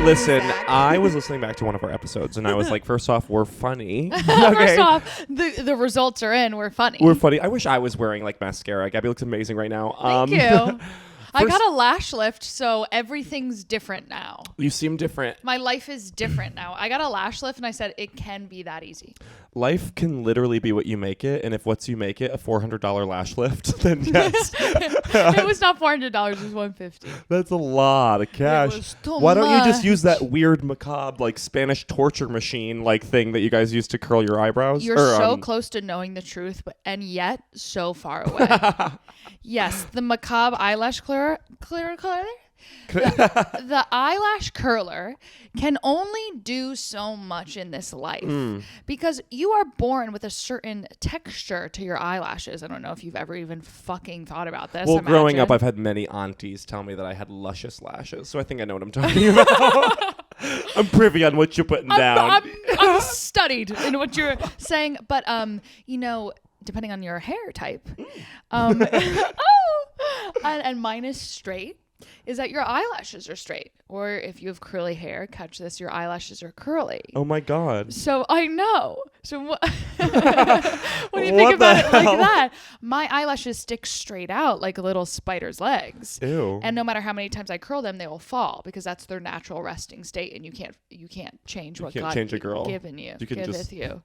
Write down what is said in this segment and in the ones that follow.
Listen, Zack. I was listening back to one of our episodes, and I was like, first off, we're funny. First off, the results are in. We're funny. We're funny. I wish I was wearing like mascara. Gabby looks amazing right now. Thank you. I got a lash lift, so everything's different now. You seem different. My life is different now. I got a lash lift, and I said it can be that easy. Life can literally be what you make it, and if what you make it a $400 lash lift, then yes. It was not $400. It was $150. That's a lot of cash. It was too Why don't you just much. use that weird macabre like Spanish torture machine like thing that you guys use to curl your eyebrows? You're so close to knowing the truth, and yet so far away. Yes, the macabre eyelash clearer. The eyelash curler can only do so much in this life because you are born with a certain texture to your eyelashes. I don't know if you've ever even fucking thought about this. Well, growing up, I've had many aunties tell me that I had luscious lashes, so I think I know what I'm talking about. I'm privy on what you're putting down. I'm studied in what you're saying, but depending on your hair type, and mine is straight. Is that your eyelashes are straight, or if you have curly hair, catch this, your eyelashes are curly. Oh my god! So I know. So what do you think about it like that? My eyelashes stick straight out like a little spider's legs. Ew! And no matter how many times I curl them, they will fall because that's their natural resting state, and you can't change what God change a girl. Given you. You can giveth you.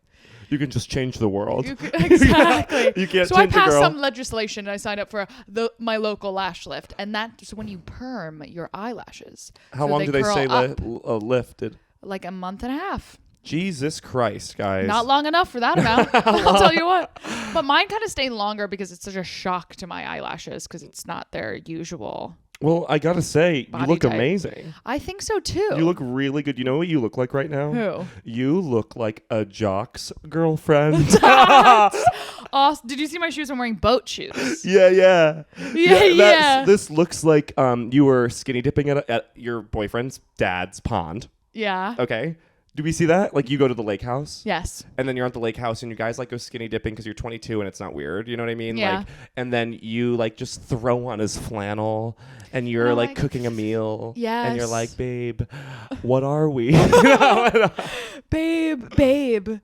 You can just change the world. Exactly. You can't so I change a passed girl. some legislation and I signed up for my local lash lift, and that's when you perm your eyelashes. How so long do they curl say up lifted? Like a month and a half. Jesus Christ, guys! Not long enough for that amount. I'll tell you what. But mine kind of stayed longer because it's such a shock to my eyelashes because it's not their usual. Well, I gotta say, you look type. Amazing. I think so too. You look really good. You know what you look like right now? Who? You look like a jock's girlfriend. Awesome. Did you see my shoes? I'm wearing boat shoes. Yeah. Yeah. This looks like you were skinny dipping at your boyfriend's dad's pond. Yeah. Okay. Do we see that? Like you go to the lake house? Yes. And then you're at the lake house and you guys like go skinny dipping because you're 22 and it's not weird. You know what I mean? Yeah. Like, and then you like just throw on his flannel and you're like cooking a meal. Yes. And you're like, babe, what are we? Babe.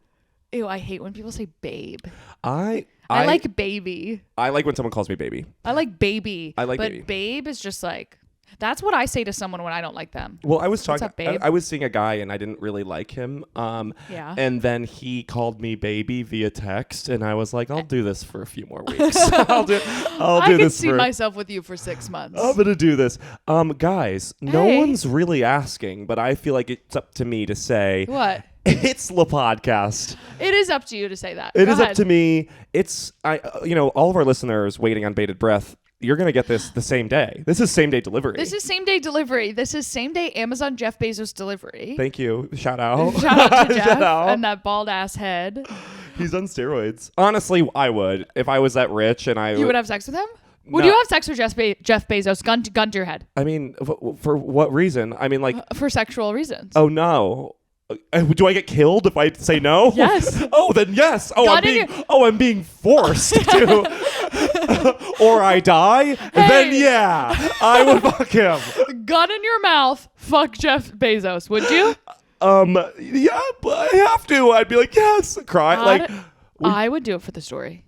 Ew, I hate when people say babe. I like baby. I like when someone calls me baby. I like baby. But baby. Babe is just like, that's what I say to someone when I don't like them. Well, I was talking. What's up, babe? I was seeing a guy and I didn't really like him. Yeah. And then he called me baby via text, and I was like, "I'll do this for a few more weeks. I'll do I this. could see myself with you for 6 months. I'm gonna do this." Guys, no Hey. one's really asking, but I feel like it's up to me to say What? it's the podcast. It is up to you to say that. It Go is ahead. up to me. It's all of our listeners waiting on bated breath. You're going to get this the same day. This is same day delivery. This is same day delivery. This is same day Amazon Jeff Bezos delivery. Thank you. Shout out. Shout out to Jeff Shout out. and that bald ass head. He's on steroids. Honestly, I would. If I was that rich and I... You would have sex with him? Would No. you have sex with Jeff Bezos? Gun to your head. I mean, for what reason? I mean, like... For sexual reasons. Oh, no. Do I get killed if I say no? Yes. Oh, then yes. Oh, I'm being forced to... or I die. Then yeah, I would fuck him. Gun in your mouth. Fuck Jeff Bezos. Would you? Yeah, but I have to. I'd be like, yes. Cry. I would do it for the story.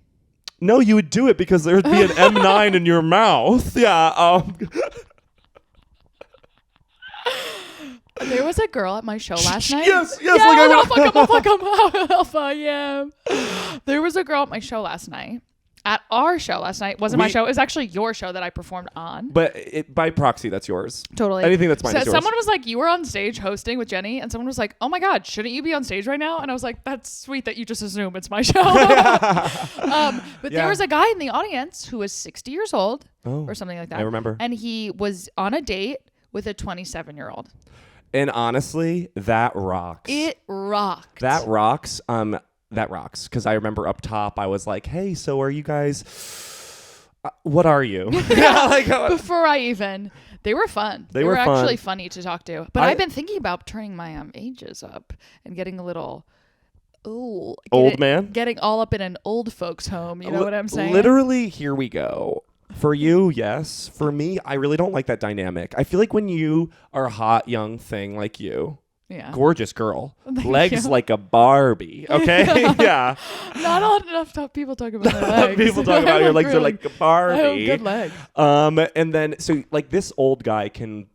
No, you would do it because there would be an M9 in your mouth. Yeah. There was a girl at my show last night. Yes. Yeah, I'll fuck him. Alpha, yeah. There was a girl at my show last night. At our show last night. Wasn't my show. It was actually your show that I performed on. But by proxy, that's yours. Totally. Anything that's mine is yours. Someone was like, you were on stage hosting with Jenny, and someone was like, oh my God, shouldn't you be on stage right now? And I was like, that's sweet that you just assume it's my show. But there was a guy in the audience who was 60 years old or something like that. I remember. And he was on a date with a 27-year-old. And honestly, that rocks. It rocked. That rocks. That rocks. Because I remember up top, I was like, hey, so are you guys... what are you? Before I even... They were fun. They were actually funny to talk to. But I've been thinking about turning my ages up and getting a little... Old man? Getting all up in an old folks home. You know what I'm saying? Literally, here we go. For you, yes. For me, I really don't like that dynamic. I feel like when you are a hot young thing like you, gorgeous girl, legs like a Barbie, okay? Yeah. Not enough people talk about my legs. People talk about your legs are like a Barbie. I have good legs. And then, so like this old guy can,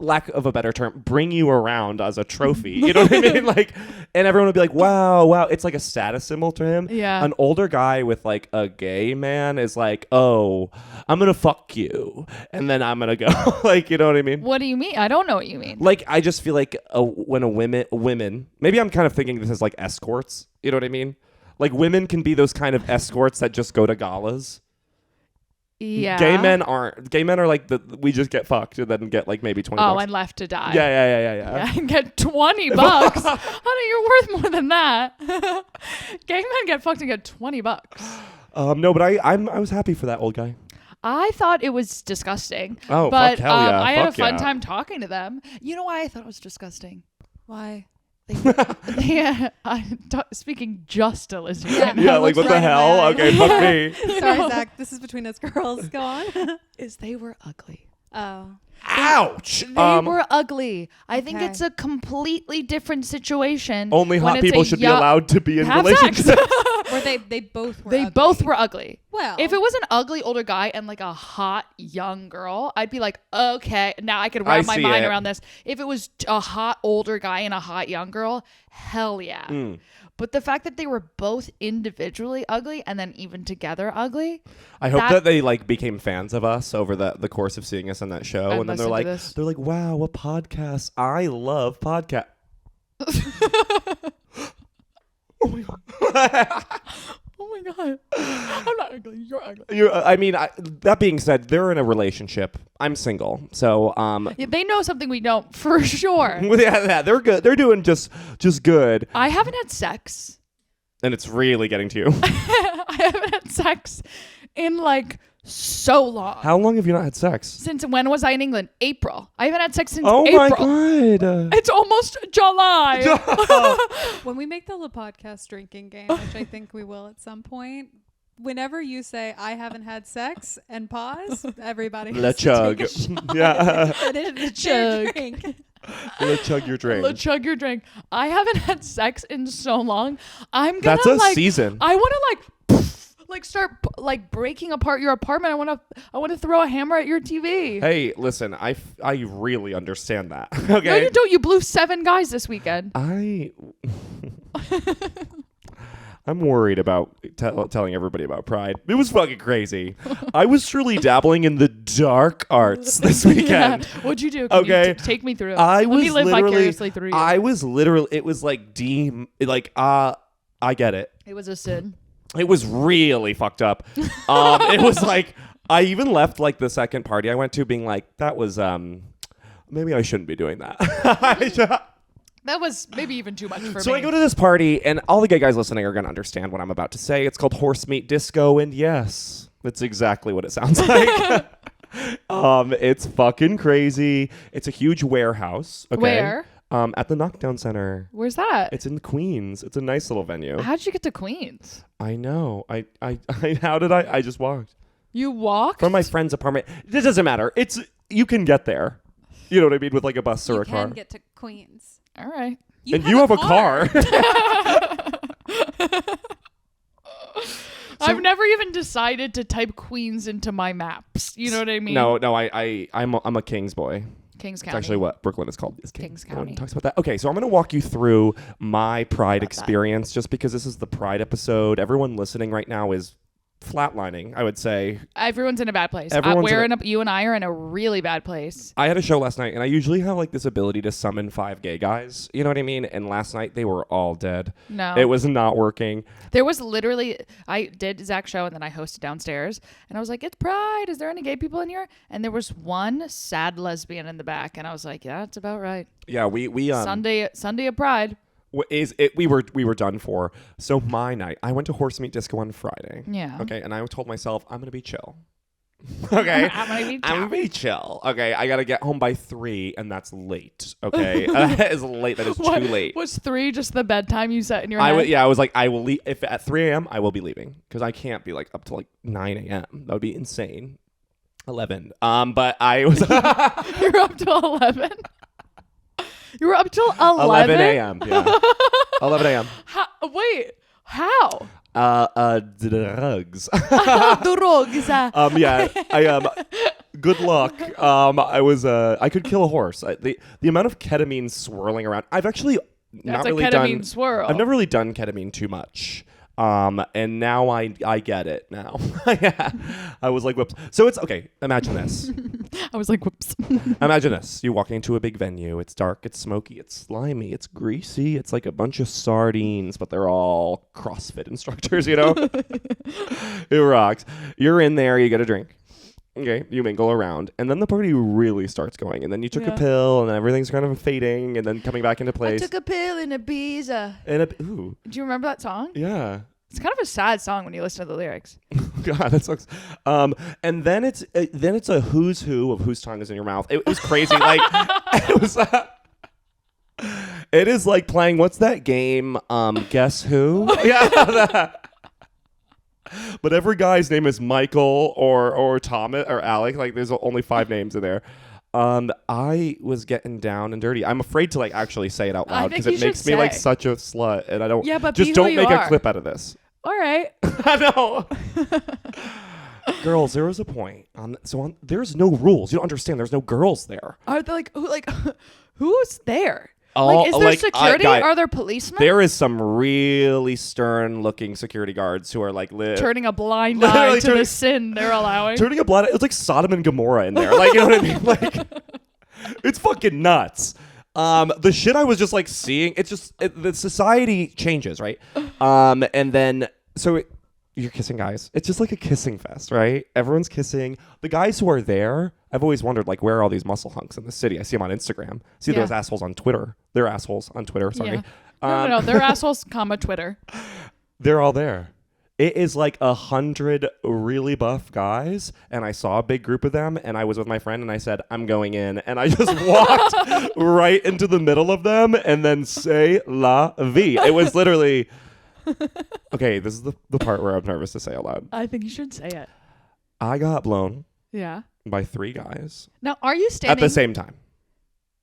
lack of a better term, bring you around as a trophy. You know what I mean? Like, and everyone would be like, wow. It's like a status symbol to him. Yeah. An older guy with like a gay man is like, oh, I'm going to fuck you. And then I'm going to go. Like, you know what I mean? What do you mean? I don't know what you mean. Like, I just feel like when women, maybe I'm kind of thinking this is like escorts. You know what I mean? Like women can be those kind of escorts that just go to galas. Yeah. Gay men aren't. Gay men are like we just get fucked and then get like maybe 20 bucks. Oh, and left to die. Yeah. And get 20 bucks. Honey, you're worth more than that. Gay men get fucked and get 20 bucks. No, but I was happy for that old guy. I thought it was disgusting. Oh, but, fuck hell yeah. I had a fun time talking to them. You know why I thought it was disgusting? Why? Speaking just to listen. Yeah, like what the hell? Okay, fuck me. Sorry, Zach. This is between us girls. Go on. They were ugly. Oh. Ouch. They were ugly. I think it's a completely different situation. Only hot people should be allowed to be in relationships. Or they both were They ugly. both were ugly. Well. If it was an ugly older guy and like a hot young girl, I'd be like, okay, now I could wrap my mind around this. If it was a hot older guy and a hot young girl, hell yeah. But the fact that they were both individually ugly and then even together ugly. I hope that they like became fans of us over the course of seeing us on that show. And then they're like, wow, what podcast? I love podcast. Oh my God. Oh my God. I'm not ugly. You're ugly. That being said, they're in a relationship. I'm single. So, they know something we don't for sure. yeah, they're good. They're doing just good. I haven't had sex. And it's really getting to you. I haven't had sex in like so long. How long have you not had sex? Since when was I in England? April. I haven't had sex since April. April. My God. It's almost July. When we make the podcast drinking game, which I think we will at some point, whenever you say I haven't had sex and pause, everybody has Le to chug. take a shot. Yeah. Put it in the chug. drink. Le chug your drink. Le chug your drink. I haven't had sex in so long. I'm gonna That's a season. I want to start breaking apart your apartment. I want to throw a hammer at your TV. Hey, listen, I really understand that. Okay. No, you don't. You blew 7 guys this weekend. I'm worried about telling everybody about Pride. It was fucking crazy. I was truly dabbling in the dark arts this weekend. Yeah. What'd you do? Okay. Take me through. Let me live vicariously through you. I was literally, it was like I get it. It was a sin. It was really fucked up. It was like, I even left like the second party I went to being like, that was, maybe I shouldn't be doing that. That was maybe even too much for me. So I go to this party, and all the gay guys listening are going to understand what I'm about to say. It's called Horse Meat Disco, and yes, that's exactly what it sounds like. It's fucking crazy. It's a huge warehouse. Okay? Where? At the Knockdown Center. Where's that? It's in Queens. It's a nice little venue. How'd you get to Queens? I know. How did I? I just walked. You walked? From my friend's apartment. It doesn't matter. You can get there. You know what I mean? With like a bus or a car. You can get to Queens. All right. You have a car. I've never even decided to type Queens into my maps. You know what I mean? No, I'm a Kings boy. Kings County. It's actually what Brooklyn is called. Is Kings No one County. talks about that. Okay, so I'm going to walk you through my Pride experience just because this is the Pride episode. Everyone listening right now is flatlining, I would say. Everyone's in a bad place. You and I are in a really bad place. I had a show last night, and I usually have like this ability to summon 5 gay guys. You know what I mean? And last night they were all dead. No, it was not working. There was literally, I did Zack's show and then I hosted downstairs, and I was like, "It's Pride. Is there any gay people in here?" And there was one sad lesbian in the back, and I was like, "Yeah, that's about right." Yeah, we Sunday of Pride. We were done for. So my night, I went to Horse Meat Disco on Friday. Yeah. Okay, and I told myself I'm gonna be chill. Okay. I'm I'm gonna be chill. Okay. I gotta get home by 3, and that's late. Okay. That is late. That is too late. Was 3 just the bedtime you set in your head? I was like, I will leave if at 3 a.m. I will be leaving because I can't be like up to like 9 a.m. That would be insane. 11. But I was. You're up till 11. You were up till 11 a.m. Yeah. 11 a.m. Wait, how? Drugs. Drugs. Yeah. Good luck. I could kill a horse. The amount of ketamine swirling around. I've actually not really done. Swirl. I've never really done ketamine too much. And now I get it now. I was like, whoops. So it's okay. Imagine this. I was like, whoops. Imagine this. You're walking into a big venue. It's dark. It's smoky. It's slimy. It's greasy. It's like a bunch of sardines, but they're all CrossFit instructors, you know? It rocks. You're in there. You get a drink. Okay, you mingle around, and then the party really starts going, and then you took a pill, and then everything's kind of fading, and then coming back into place. I took a pill in Ibiza. Ooh. Do you remember that song? Yeah. It's kind of a sad song when you listen to the lyrics. God, that sucks. And then it's a who's who of whose tongue is in your mouth. It was crazy. Like it was. It is like playing. What's that game? Guess who? Yeah. But every guy's name is Michael or Thomas or Alec. Like there's only 5 names in there. I was getting down and dirty. I'm afraid to like actually say it out loud because it makes me like such a slut, and I don't. Yeah, but just don't make a clip out of this. All right. I know. Girls, there was a point there's no rules. You don't understand. There's no girls there. Are they who's there? Is there security? Are there policemen? There is some really stern-looking security guards who are like turning a blind eye to the sin they're allowing. Turning a blind eye. It's like Sodom and Gomorrah in there. Like, you know what I mean? Like, it's fucking nuts. The shit I was just like seeing. It's just the society changes, right? And then you're kissing guys. It's just like a kissing fest, right? Everyone's kissing. The guys who are there, I've always wondered, like, where are all these muscle hunks in the city? I see them on Instagram. See those assholes on Twitter. They're assholes on Twitter, sorry. Yeah. No, they're assholes, Twitter. They're all there. It is like 100 really buff guys, and I saw a big group of them, and I was with my friend, and I said, I'm going in. And I just walked right into the middle of them, and then say la vie. It was literally... Okay, this is the part where I'm nervous to say out loud. I think you should say it. I got blown by 3 guys. Now, are you standing... At the same time.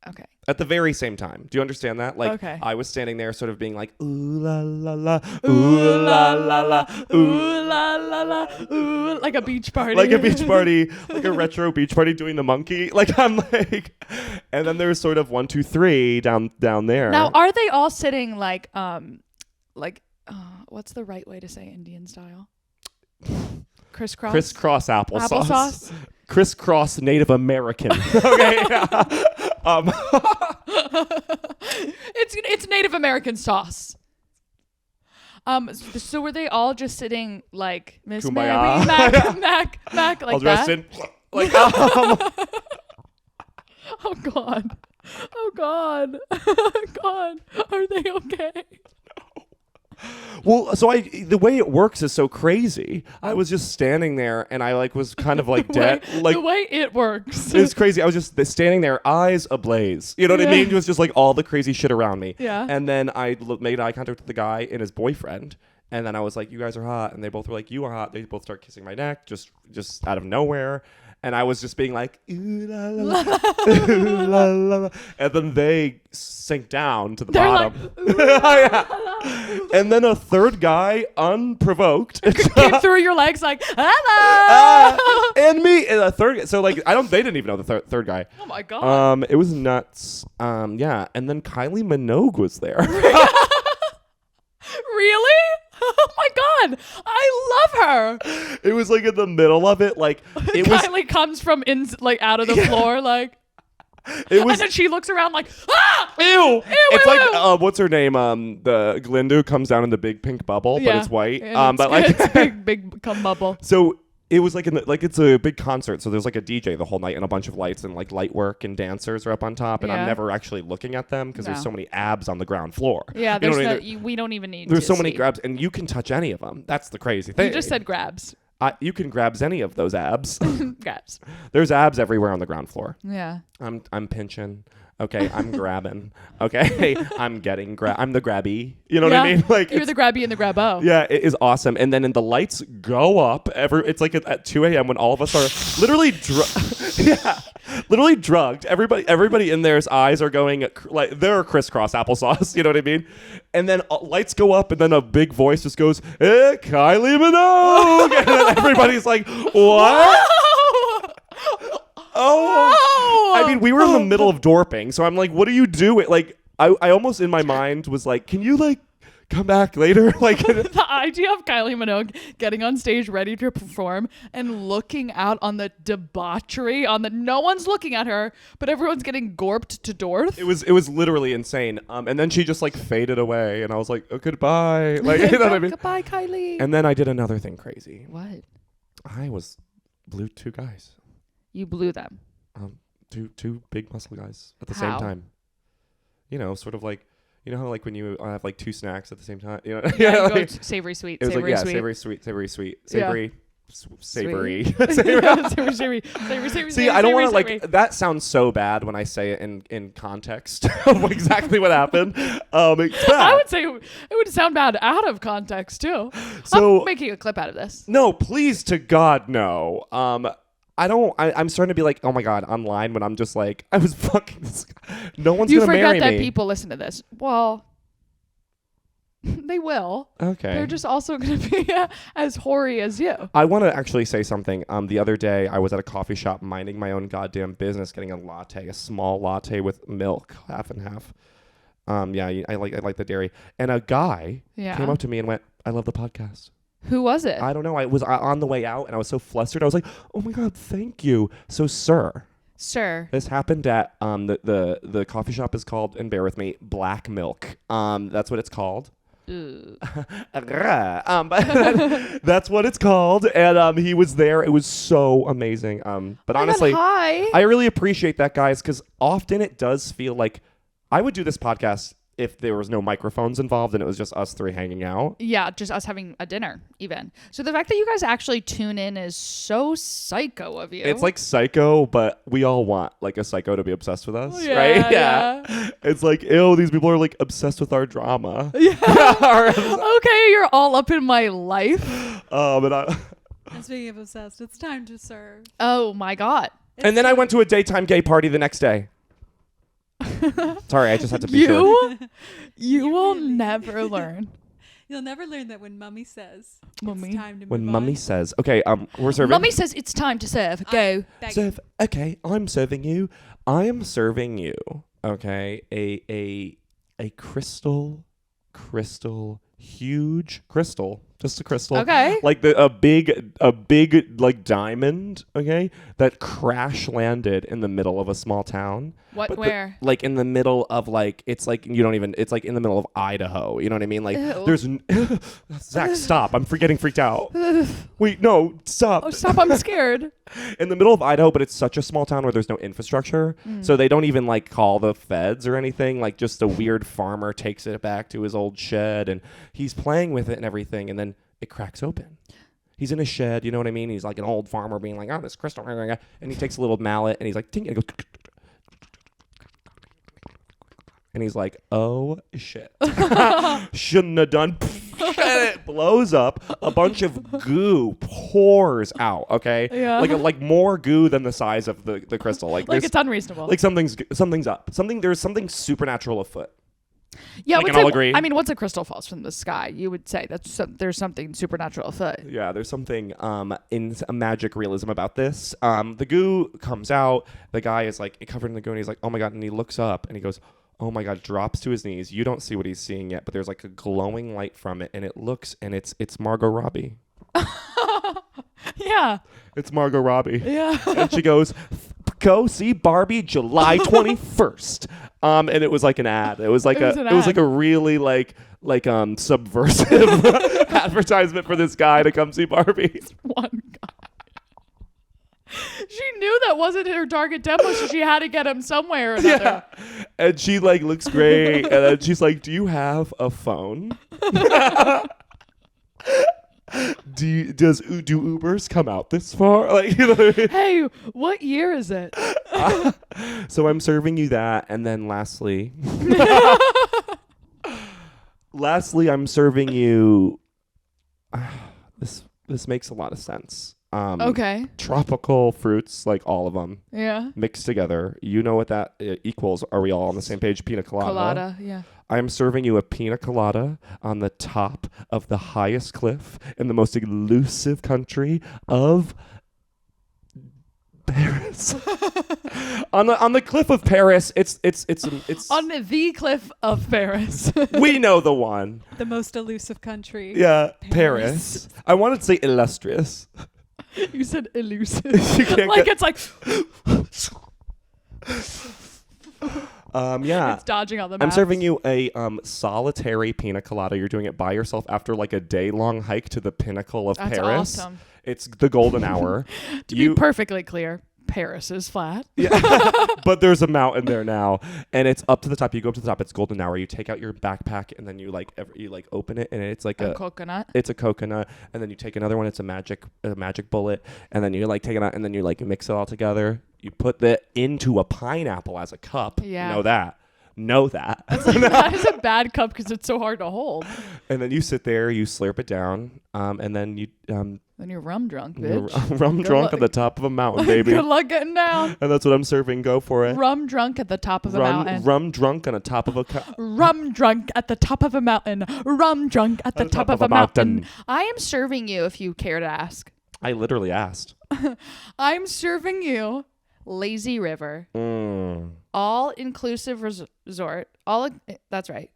Okay. At the very same time. Do you understand that? Like, okay. I was standing there sort of being like, ooh la la la, ooh la la la, ooh la la la, ooh, like a beach party. Like a beach party, like a retro beach party doing the monkey. Like, I'm like... And then there's sort of 1, 2, 3 down there. Now, are they all sitting like... what's the right way to say Indian style? Crisscross? Crisscross applesauce. Crisscross Native American. Okay. It's Native American sauce. So were they all just sitting like Miss Kumbaya. Mary, Mac, like all that? dressed in like. Oh God. Oh God. God. Are they okay? Well, so the way it works is so crazy. I was just standing there, and I like was kind of like dead. Like the way it works, it's crazy. I was just standing there, eyes ablaze. You know what I mean? It was just like all the crazy shit around me. Yeah. And then I made eye contact with the guy and his boyfriend, and then I was like, "You guys are hot," and they both were like, "You are hot." They both start kissing my neck, just out of nowhere. And I was just being like, ooh, la, la, la, ooh, la, la, la. And then they sink down to the bottom. Like, and then a third guy, unprovoked, came through your legs like, hello! And me, and a third. So like, they didn't even know the third guy. Oh my God. It was nuts. Yeah. And then Kylie Minogue was there. Really? Oh my God, I love her. It was like in the middle of it, like it was. Kylie comes from out of the floor, like. It was, and then she looks around like, ah! Ew! It's like what's her name? The Glinda comes down in the big pink bubble, but it's white. But like it's big cum bubble. So it was like it's a big concert, so there's like a DJ the whole night and a bunch of lights and like light work and dancers are up on top, and I'm never actually looking at them because there's so many abs on the ground floor. Yeah, we don't even need. There's so many grabs, and you can touch any of them. That's the crazy thing. You just said grabs. You can grab any of those abs. Grabs. There's abs everywhere on the ground floor. Yeah. I'm pinching. Okay, I'm grabbing. Okay, I'm getting I'm the grabby. You know what I mean? Like you're the grabby and the grabbo. Yeah, it is awesome. And then the lights go up. It's like at 2 a.m. when all of us are literally literally drugged. Everybody in there's eyes are going like they're crisscross applesauce. You know what I mean? And then lights go up, and then a big voice just goes, "Hey, Kylie Minogue!" And then everybody's like, "What?" Oh, I mean, we were in the middle of dorping, so I'm like, what are you doing? Like, I almost in my mind was like, can you like come back later? Like the idea of Kylie Minogue getting on stage ready to perform and looking out on the debauchery no one's looking at her, but everyone's getting gorped to Dorth. It was literally insane. And then she just like faded away, and I was like, oh, goodbye. Like, you know what I mean? Goodbye, Kylie. And then I did another thing crazy. What? I blew two guys. You blew them. Two big muscle guys at the How? same time. You know, sort of like, you know how like when you have like two snacks at the same time. You know, Yeah, you like, go savory sweet. it was Savory like sweet. savory sweet, savory sweet, Yeah. savory, savory. Savory. See, I don't want to like that sounds so bad when I say it in context of exactly what happened. It's bad. I would say it would sound bad out of context too. So I'm making a clip out of this. no, please to God, no. I'm starting to be like, oh my God, online when I'm just like, I was fucking this guy. No one's You gonna marry forget that me. people listen to this. Well, they will. Okay. They're just also going to be as hoary as you. I want to actually say something. The other day I was at a coffee shop minding my own goddamn business, getting a small latte with milk, half and half. I like the dairy. And a guy came up to me and went, "I love the podcast." Who was it? I don't know. I was on the way out and I was so flustered. I was like, "Oh my God, thank you." So, sir, this happened at the coffee shop is called, and bear with me, Black Milk. That's what it's called. But that's what it's called, and he was there. It was so amazing. But honestly, I really appreciate that, guys, because often it does feel like I would do this podcast if there was no microphones involved and it was just us three hanging out. Yeah, just us having a dinner even. So the fact that you guys actually tune in is so psycho of you. It's like psycho, but we all want like a psycho to be obsessed with us, Yeah, right? Yeah. It's like, ew, these people are like obsessed with our drama. Yeah. Okay, you're all up in my life. And speaking of obsessed, it's time to serve. Oh my God. And then I went to a daytime gay party the next day. Sorry, I just had to be sure. You will never learn. You'll never learn that when Mummy says Mummy. it's time to move When on. Mummy says, okay, we're serving. Mummy says it's time to serve. Go. Serve. Okay, I'm serving you. I am serving you. Okay, a crystal, huge crystal, just a crystal. Okay. Like a big like diamond. Okay, that crash landed in the middle of a small town. What? But Where? like in the middle of like, it's like it's like in the middle of Idaho. You know what I mean? Like Ew. there's Zack, stop! I'm getting freaked out. Wait, no, stop! Oh, stop! I'm scared. In the middle of Idaho, but it's such a small town where there's no infrastructure, so they don't even like call the feds or anything. Like just a weird farmer takes it back to his old shed and he's playing with it and everything, and then it cracks open. He's in a shed, you know what I mean? He's like an old farmer being like, oh, this crystal, and he takes a little mallet and he's like, ting, and it goes, and he's like, oh shit, shouldn't have done. And it blows up. A bunch of goo pours out. Okay, Yeah. like more goo than the size of the crystal. Like Like it's unreasonable. like something's up. There's something supernatural afoot. Yeah, we can all agree. I mean, once a crystal falls from the sky, you would say there's something supernatural afoot. Yeah, there's something in a magic realism about this. The goo comes out. The guy is like covered in the goo, and he's like, oh my God, and he looks up and he goes, oh my God, drops to his knees. You don't see what he's seeing yet, but there's like a glowing light from it, and it looks, and it's Margot Robbie. Yeah. It's Margot Robbie. Yeah. And she goes, go see Barbie July 21st. And it was like an ad. It was like it was like a really like subversive advertisement for this guy to come see Barbie. One guy. She knew that wasn't her target demo, so she had to get him somewhere or another. Yeah. And she like looks great. And then she's like, do you have a phone? do Ubers come out this far? Like, you know what I mean? Hey, what year is it? So I'm serving you that, and then lastly, I'm serving you. This makes a lot of sense. Okay. Tropical fruits, like all of them, Yeah. mixed together. You know what that equals? Are we all on the same page? Pina colada. Colada. Yeah. I'm serving you a pina colada on the top of the highest cliff in the most elusive country of Paris. on the cliff of Paris, it's On the cliff of Paris. we know the one. The most elusive country. Yeah, Paris. I wanted to say illustrious. You said elusive. You can't like get- it's like Yeah. it's dodging all the I'm maps. serving you a solitary pina colada. You're doing it by yourself after like a day-long hike to the pinnacle of That's Paris. awesome. It's the golden hour. To be perfectly clear, Paris is flat. Yeah. But there's a mountain there now, and it's up to the top. You go up to the top. It's golden hour. You take out your backpack, and then you open it, and it's like A coconut. It's a coconut, and then you take another one. It's a magic bullet, and then you like take it out, and then you like mix it all together. You put that into a pineapple as a cup. Yeah. Know that. That is a bad cup because it's so hard to hold. And then you sit there, you slurp it down, and then you Then you're rum drunk, you're bitch. rum Good drunk luck. on the top of a mountain, baby. Good luck getting down. And that's what I'm serving. Go for it. Rum drunk at the top of a mountain. Rum drunk on the top of a Rum drunk at the top of a mountain. Rum drunk at the top of a mountain. I am serving you, if you care to ask. I literally asked. I'm serving you Lazy River. All-inclusive resort. That's right.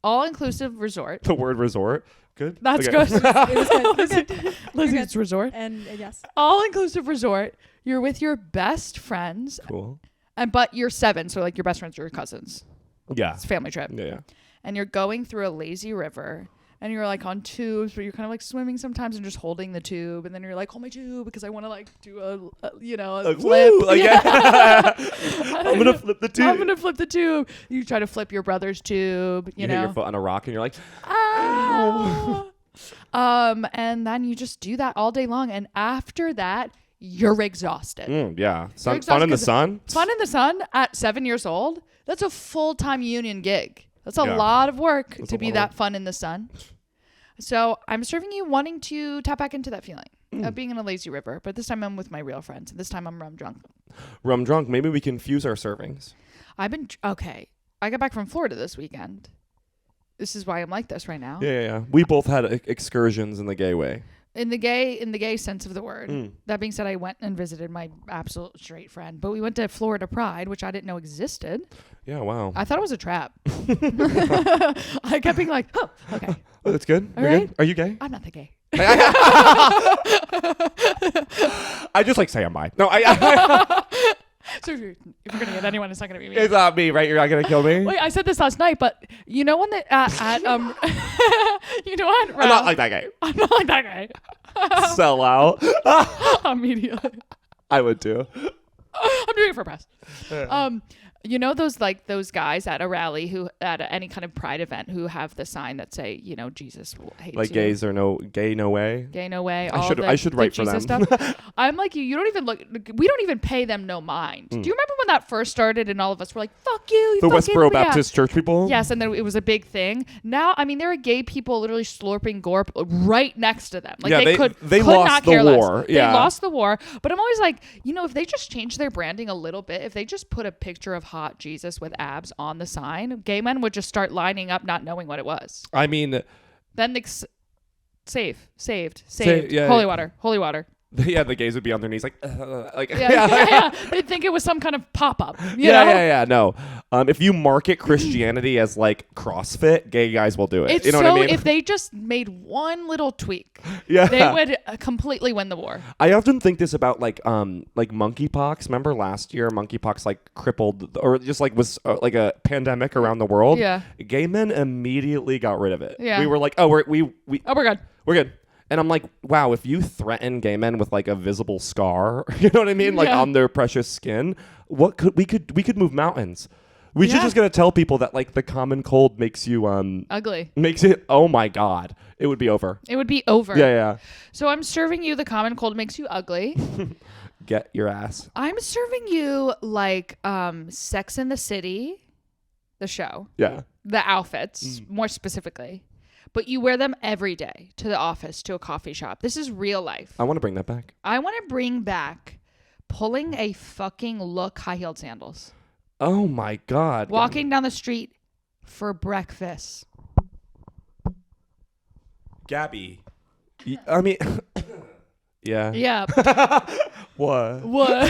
All-inclusive resort. The word resort. Good. That's Okay. good. It was good. You're good. Lazy's resort. And yes. All-inclusive resort. You're with your best friends. Cool. But you're 7, so like your best friends are your cousins. Yeah. It's a family trip. Yeah. And you're going through a lazy river. And you're like on tubes, but you're kind of like swimming sometimes and just holding the tube. And then you're like, hold my tube because I want to like do a Like, flip. woo, like, yeah. I'm gonna flip the tube. I'm gonna flip the tube. You try to flip your brother's tube. You know. hit your foot on a rock and you're like, Ah. And then you just do that all day long. And after that, you're exhausted. yeah. Fun exhausted in the 'cause sun. Fun in the sun at 7 years old. That's a full-time union gig. That's a Yeah. lot of work That's to a be lot of that work. fun in the sun. So I'm serving you wanting to tap back into that feeling of being in a lazy river. But this time I'm with my real friends. And this time I'm rum drunk. Rum drunk. Maybe we can fuse our servings. Okay. I got back from Florida this weekend. This is why I'm like this right now. Yeah. We both had excursions in the gay way. In the gay sense of the word. That being said, I went and visited my absolute straight friend. But we went to Florida Pride, which I didn't know existed. Yeah. Wow. I thought it was a trap. I kept being like, oh, okay. Oh, that's good. All You're right. good? Are you gay? I'm not the gay. I just like say I'm bi. No, So if you're going to get anyone, it's not going to be me. it's not me, right? You're not gonna kill me. Wait, I said this last night, but you know when you know what? I'm not like that guy. I'm not like that guy. Sell out. Immediately. I would too. I'm doing it for press. You know those guys at a rally who at any kind of pride event who have the sign that say, Jesus hates Like you. gays are no way. Gay no way. I should write for Jesus them. Stuff. I'm like you. You don't even look. We don't even pay them no mind. Do you remember when that first started and all of us were like, "Fuck you"? The fucking Westboro yeah. Baptist Church people. Yes, and then it was a big thing. Now, I mean, there are gay people literally slurping gorp right next to them. Like Yeah, they they could lost not the care war. less. Yeah. They lost the war. But I'm always like, if they just change their branding a little bit, if they just put a picture of hot Jesus with abs on the sign, gay men would just start lining up, not knowing what it was. I mean, Then saved. Yeah. Holy water. yeah, the gays would be on their knees like Yeah. They'd think it was some kind of pop-up. You know? Yeah. No, if you market Christianity as like CrossFit, gay guys will do it. It's you know so what I mean? if they just made one little tweak, Yeah. they would completely win the war. I often think this about like monkeypox. Remember last year, monkeypox like crippled or just like was like a pandemic around the world. Yeah. Gay men immediately got rid of it. Yeah. We were like, oh, we're good. good. And I'm like, wow, if you threaten gay men with like a visible scar, you know what I mean? Like Yeah. on their precious skin, we could move mountains. We should just gonna tell people that like the common cold makes you ugly. Makes it. Oh my God, it would be over. It would be over. Yeah. So I'm serving you the common cold makes you ugly. Get your ass. I'm serving you like Sex in the City, the show. Yeah. The outfits, more specifically. But you wear them every day to the office, to a coffee shop. This is real life. I want to bring that back. I want to bring back pulling a fucking look high-heeled sandals. Oh my God. Walking down the street for breakfast. Gabby. I mean, yeah. Yeah. What? Was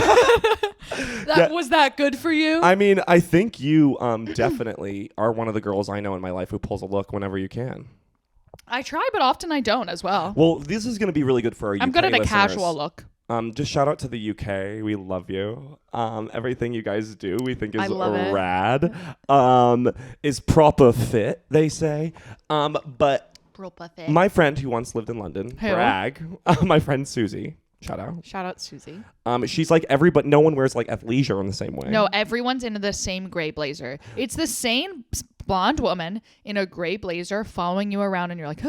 that good for you? I mean, I think you definitely are one of the girls I know in my life who pulls a look whenever you can. I try, but often I don't as well. Well, this is going to be really good for our UK I'm good at a listeners. casual look. Just shout out to the UK. We love you. Everything you guys do, we think is I love it. rad. Is proper fit, they say. But my friend who once lived in London, Who? brag, my friend Susie. Shout out Susie. She's like but no one wears like athleisure in the same way. No, everyone's in the same gray blazer. It's the same blonde woman in a gray blazer following you around, and you're like,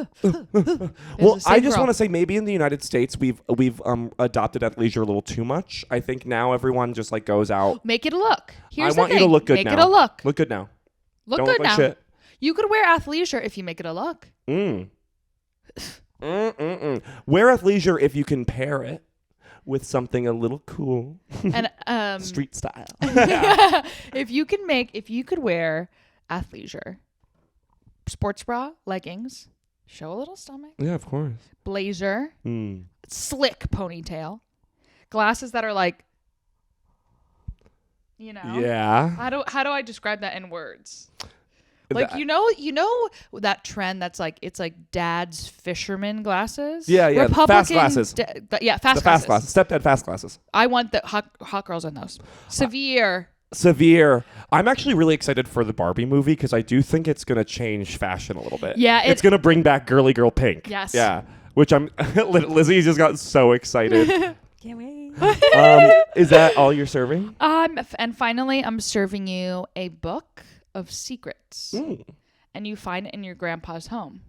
Well, I just want to say maybe in the United States we've adopted athleisure a little too much. I think now everyone just like goes out. Make it a look. Here's I want the you thing. to look good Make now. it a look. Look good now. Look Don't good look like now. shit. You could wear athleisure if you make it a look. Wear athleisure if you can pair it with something a little cool. And street style. if you could wear athleisure, sports bra, leggings, show a little stomach, Yeah, of course. blazer, slick ponytail, glasses that are like, Yeah. How do I describe that in words? Like you know that trend that's like it's like dad's fisherman glasses. Yeah. Republican Fast glasses. Fast glasses. Stepdad fast glasses. I want the hot girls in those. Severe. I'm actually really excited for the Barbie movie because I do think it's gonna change fashion a little bit. Yeah, it's gonna bring back girly girl pink. Yes. Yeah. Which I'm. Lizzie just got so excited. Can't wait. Is that all you're serving? And finally, I'm serving you a book of secrets, and you find it in your grandpa's home,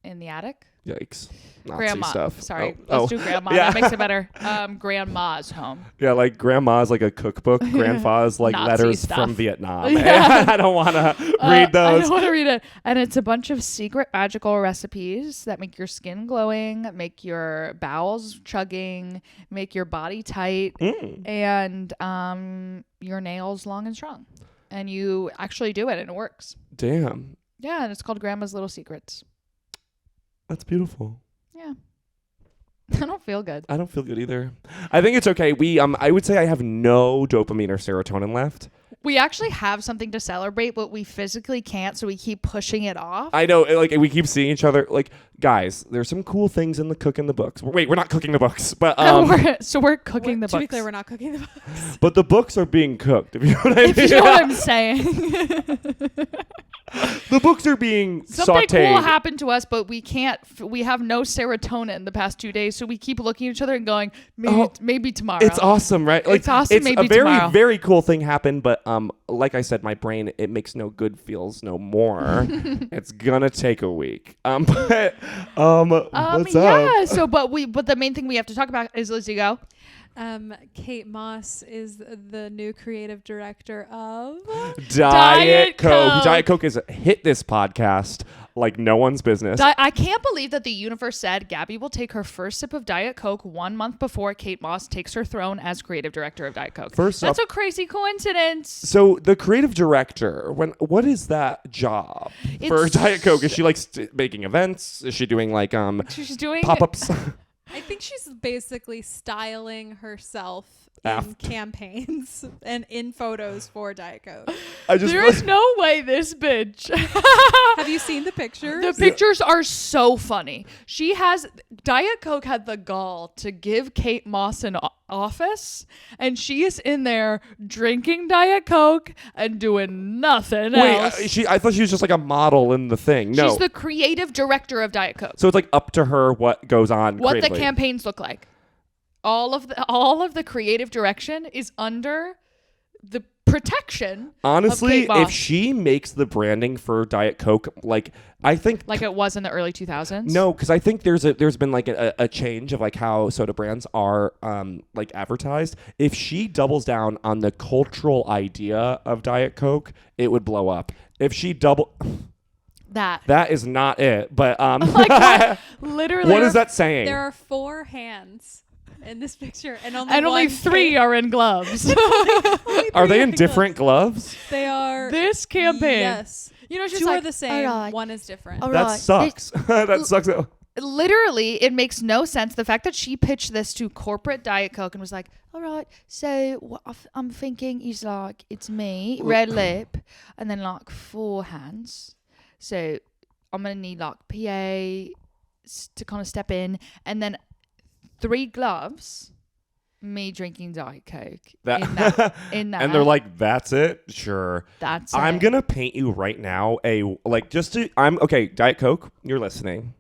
in the attic. Yikes! Nazi Grandma. stuff. Sorry, let's do grandma. Yeah. That makes it better. Grandma's home. Yeah, like grandma's like a cookbook. Grandpa's like Nazi letters stuff. from Vietnam. Yeah. I don't want to read those. I don't want to read it. And it's a bunch of secret magical recipes that make your skin glowing, make your bowels chugging, make your body tight, and your nails long and strong. And you actually do it, and it works. Damn. Yeah, and it's called Grandma's Little Secrets. That's beautiful. Yeah. I don't feel good. I don't feel good either. I think it's okay. I would say I have no dopamine or serotonin left. We actually have something to celebrate, but we physically can't, so we keep pushing it off. I know, like we keep seeing each other. Like, guys, there's some cool things in the cook in the books. Wait, we're not cooking the books, but we're cooking the books. To be clear, we're not cooking the books. but the books are being cooked. If you know what I mean. If you know what I'm saying. The books are being Something sautéed. cool happened to us, but we can't. We have no serotonin the past 2 days, so we keep looking at each other and going, maybe tomorrow. It's awesome, right? Like, it's awesome. It's maybe a very, tomorrow. very cool thing happened, but like I said, my brain, it makes no good feels no more. It's gonna take a week. But what's up? So, but the main thing we have to talk about is Lizzie Go. Kate Moss is the new creative director of Diet Coke. Coke. Diet Coke has hit this podcast like no one's business. I can't believe that the universe said Gabby will take her first sip of Diet Coke 1 month before Kate Moss takes her throne as creative director of Diet Coke. That's a crazy coincidence. So the creative director, what is that job for Diet Coke? Is she like making events? Is she doing like she's doing pop-ups? I think she's basically styling herself in campaigns and in photos for Diet Coke. There is no way this bitch. Have you seen the pictures? The pictures are so funny. Diet Coke had the gall to give Kate Moss an office, and she is in there drinking Diet Coke and doing nothing else. I thought she was just like a model in the thing. No, she's the creative director of Diet Coke. So it's like up to her what goes on. What creatively. the campaigns look like. All of the creative direction is under the protection. Honestly, of Kate Moss. if she makes the branding for Diet Coke, like I think like it was in the early 2000s. No, because I think there's been like a change of like how soda brands are like advertised. If she doubles down on the cultural idea of Diet Coke, it would blow up. If she that is not it. But like what? Literally, what is that saying? There are 4 hands in this picture, and only 3 are in gloves. Are they in different gloves? They are. This campaign. Yes. You know, she's 2 like, are the same. right. One is different. That sucks. That sucks. Literally, it makes no sense. The fact that she pitched this to corporate Diet Coke and was like, all right, so what I'm thinking is like, it's me, red lip, and then like 4 hands. So I'm going to need like PA to kind of step in, and then 3 gloves, me drinking Diet Coke in that. And they're like, that's it? Sure. That's I'm it. going to paint you right now okay, Diet Coke, you're listening.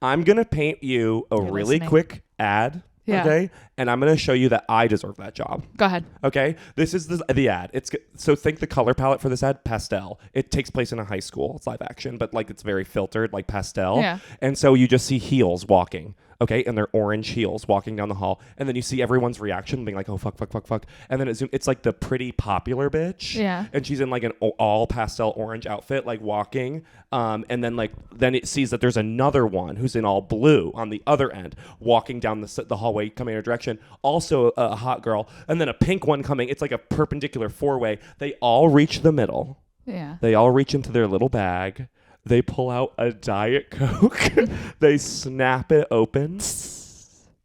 I'm going to paint you a really quick ad. Yeah. Okay. And I'm going to show you that I deserve that job. Go ahead. Okay. This is the ad. So think the color palette for this ad, pastel. It takes place in a high school. It's live action, but like it's very filtered, like pastel. Yeah. And so you just see heels walking. Okay, and they're orange heels walking down the hall, and then you see everyone's reaction, being like, "Oh fuck, fuck, fuck, fuck," and then it's like the pretty popular bitch, yeah, and she's in like an all pastel orange outfit, like walking, and then it sees that there's another one who's in all blue on the other end, walking down the hallway, coming in her direction, also a hot girl, and then a pink one coming. It's like a perpendicular 4-way. They all reach the middle. Yeah, they all reach into their little bag. They pull out a Diet Coke. They snap it open.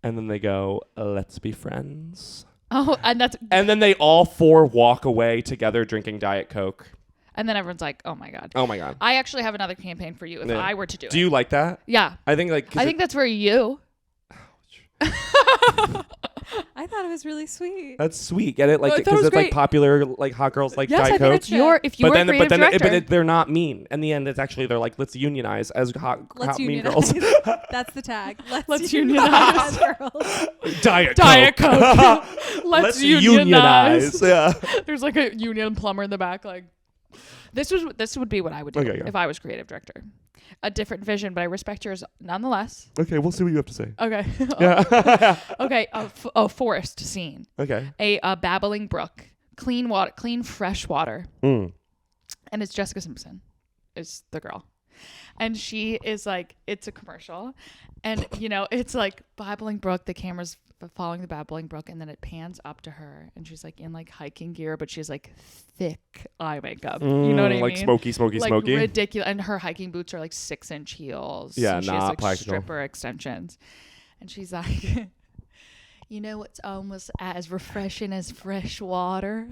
And then they go, let's be friends. Oh, and then they all 4 walk away together drinking Diet Coke. And then everyone's like, oh my God. Oh my God. I actually have another campaign for you if I were to do it. Do you like that? Yeah. I think that's very you. I thought it was really sweet. That's sweet. Get it? Like, I thought it because was it's like great. popular, like hot girls like Yes, Diet I Coke. think if you were a creative director. But they're not mean. In the end, it's actually they're like, let's unionize as hot mean girls. That's the tag. Let's unionize. Girls. Diet Coke. Let's unionize. Yeah. There's like a union plumber in the back. Like this would be what I would do if I was creative director. A different vision, but I respect yours nonetheless. Okay, we'll see what you have to say. Okay. Yeah. Okay. A forest scene. Okay. A babbling brook. Clean water. Clean fresh water. Mm. And it's Jessica Simpson is the girl. And she is like, it's a commercial. And, it's like babbling brook. The camera's following the babbling brook. And then it pans up to her. And she's like in like hiking gear, but she's like thick eye makeup. You know what I mean? Like smoky. Ridiculous. And her hiking boots are like 6-inch heels. Yeah, she has like practical. stripper extensions. And she's like, you know what's almost as refreshing as fresh water?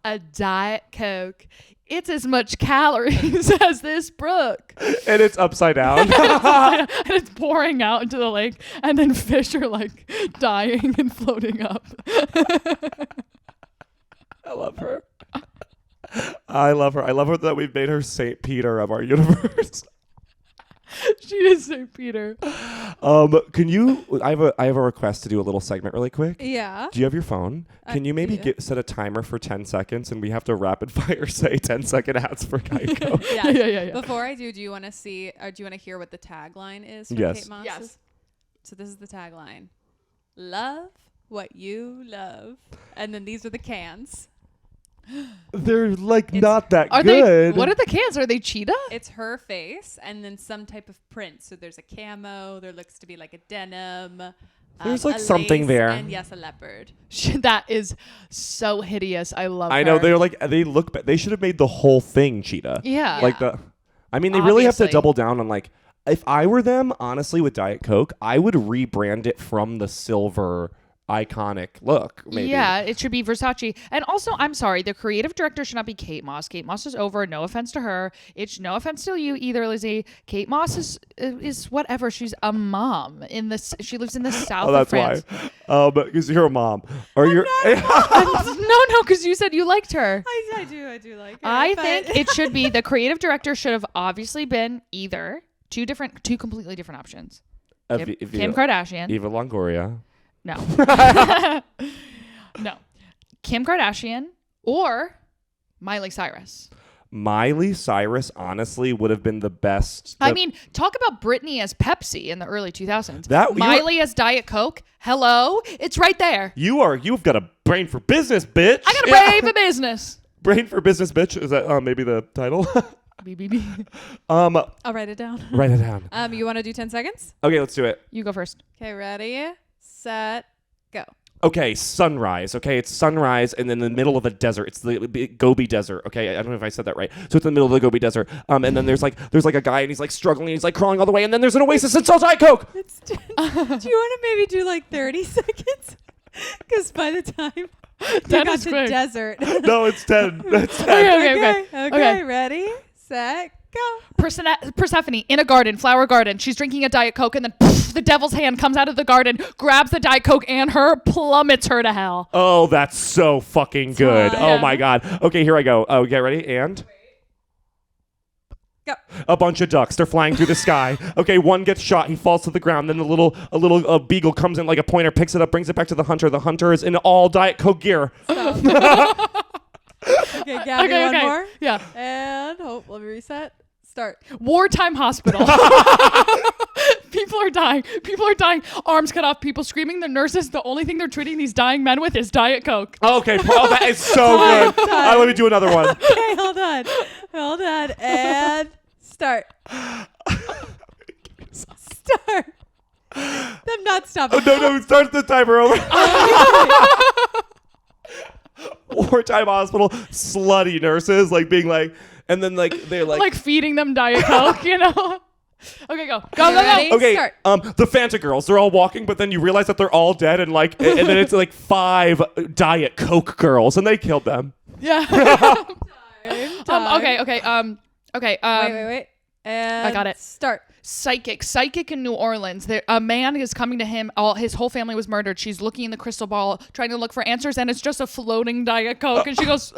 A Diet Coke. It's as much calories as this brook. And it's upside down. And it's pouring out into the lake. And then fish are like dying and floating up. I love her. I love her that we've made her St. Peter of our universe. She is St. Peter. Can you? I have a request to do a little segment really quick. Yeah. Do you have your phone? Can you maybe set a timer for 10 seconds and we have to rapid fire say 10-second ads for Diet Coke? Yeah. Before I do you want to see or do you want to hear what the tagline is from Yes. Kate Moss? Yes. So this is the tagline. Love what you love. And then these are the cans. They're like not that are good. What are the cans? Are they cheetah? It's her face and then some type of print. So there's a camo. There looks to be like a denim. There's like a something lace, there. And yes, a leopard. That is so hideous. I love I her. know they look. They should have made the whole thing cheetah. Yeah. Like I mean, they really have to Obviously. double down on like. If I were them, honestly, with Diet Coke, I would rebrand it from the silver iconic look. Maybe. Yeah, it should be Versace. And also, I'm sorry, the creative director should not be Kate Moss. Kate Moss is over. No offense to her. It's no offense to you either, Lizzie. Kate Moss is whatever. She's a mom in this. She lives in the south of France. Why. Because you're a mom, or you're. No, because you said you liked her. I do like her. I think it should be the creative director should have obviously been either two completely different options. Kim Kardashian. Eva Longoria. No. No. Kim Kardashian or Miley Cyrus? Miley Cyrus honestly would have been the best. I mean, talk about Britney as Pepsi in the early 2000s. That- Miley as Diet Coke. Hello, it's right there. You've got a brain for business, bitch. I got a brain for business. Brain for business, bitch. Is that maybe the title? BBB. I'll write it down. Write it down. You want to do 10 seconds? Okay, let's do it. You go first. Okay, ready, set, go. Okay, sunrise. Okay, it's sunrise and in the middle of a desert. It's the Gobi Desert. Okay, I don't know if I said that right. So it's in the middle of the Gobi Desert. And then there's like a guy and he's like struggling. And he's like crawling all the way. And then there's an oasis and it's Diet Coke. Do you want to maybe do like 30 seconds? Because by the time you 10 got is to quick. desert. No, it's 10. That's 10. Okay. Ready, set, go. Persephone in a garden, flower garden. She's drinking a Diet Coke, and then the devil's hand comes out of the garden, grabs the Diet Coke and her, plummets her to hell. Oh, that's so fucking good. Time. Oh my God. Okay, here I go. Oh, get ready. And Go. a bunch of ducks. They're flying through the sky. Okay, one gets shot. He falls to the ground. Then a little beagle comes in like a pointer, picks it up, brings it back to the hunter. The hunter is in all Diet Coke gear. Okay, Gabby, one more. Yeah. And let me reset. Start. Wartime hospital. People are dying. Arms cut off. People screaming. The nurses, the only thing they're treating these dying men with is Diet Coke. Okay, that is so good. Let me do another one. Okay, hold on. And start. Start. I'm not stopping. Oh, no, start the timer over. Wartime hospital, slutty nurses, like being like, and then like they're like feeding them Diet Coke, you know? Okay, go. Ready? okay, Start. the Fanta girls, they're all walking, but then you realize that they're all dead, and like, and then it's like 5 Diet Coke girls, and they killed them. Yeah. Time. Okay. Wait. And I got it. Start. Psychic in New Orleans. A man is coming to him. His whole family was murdered. She's looking in the crystal ball, trying to look for answers, and it's just a floating Diet Coke. And she goes,